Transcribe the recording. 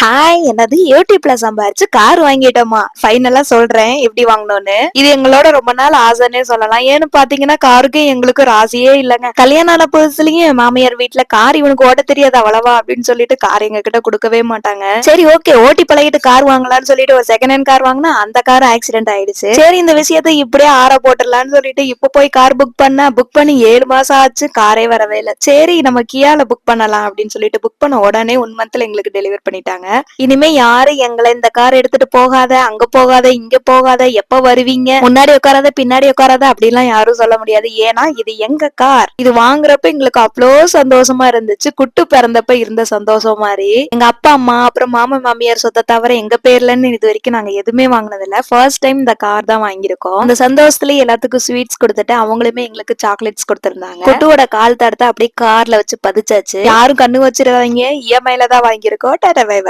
Hi, என்னது யூடியூப்ல சம்பாரிச்சு கார் வாங்கிட்டோமா? ஃபைனலா சொல்றேன் எப்படி வாங்கணும்னு. இது எங்களோட ரொம்ப நாள் ஆசைன்னே சொல்லலாம். ஏன்னு பாத்தீங்கன்னா காருக்கு எங்களுக்கு ராசியே இல்லைங்க. கல்யாணம் ஆன புதுசுலயும் என் மாமியார் வீட்டுல கார் இவனுக்கு ஓட்ட தெரியாது அவ்வளவா அப்படின்னு சொல்லிட்டு கார் எங்க கிட்ட கொடுக்கவே மாட்டாங்க. சரி ஓகே, ஓட்டி பழகிட்டு கார் வாங்கலாம்னு சொல்லிட்டு ஒரு செகண்ட் ஹேண்ட் கார் வாங்கினா அந்த கார் ஆக்சிடென்ட் ஆயிடுச்சு. சரி இந்த விஷயத்தை இப்படியே ஆற போட்டுடலாம்னு சொல்லிட்டு இப்ப போய் கார் புக் பண்ணி 7 மாசம் ஆச்சு, காரே வரவே இல்லை. சரி நம்ம கியால புக் பண்ணலாம் அப்படின்னு சொல்லிட்டு புக் பண்ண உடனே 1 மந்த்ல எங்களுக்கு டெலிவர் பண்ணிட்டாங்க. இனிமே யாரு எங்களை இந்த கார் எடுத்துட்டு போகாத, அங்க போகாத, இங்க போகாத, எப்ப வருவீங்க, முன்னாடி உட்காராத பின்னாடி உட்காராத அப்படிலாம் யாரும் சொல்ல முடியாது. ஏன்னா இது எங்க கார். இது வாங்குறப்ப எங்களுக்கு அவ்வளோ சந்தோஷமா இருந்துச்சு. குட்டு பிறந்தப்ப இருந்த சந்தோஷம் மாதிரி. எங்க அப்பா அம்மா அப்புறம் மாமா மாமியார் சொத்தை தவிர எங்க பேர்லன்னு இது வரைக்கும் நாங்க எதுவுமே வாங்கினது இல்ல. ஃபர்ஸ்ட் டைம் இந்த கார் தான் வாங்கியிருக்கோம். அந்த சந்தோஷத்துல எல்லாத்துக்கும் ஸ்வீட்ஸ் கொடுத்துட்டு அவங்களுமே எங்களுக்கு சாக்லேட்ஸ் கொடுத்திருந்தாங்க. குட்டுவோட கால் தடத்தை அப்படியே கார்ல வச்சு பதிச்சாச்சு. யாரும் கண்ணு வச்சிருவாங்க, இஎம்ஐல தான் வாங்கியிருக்கோம். டாடா பை பை.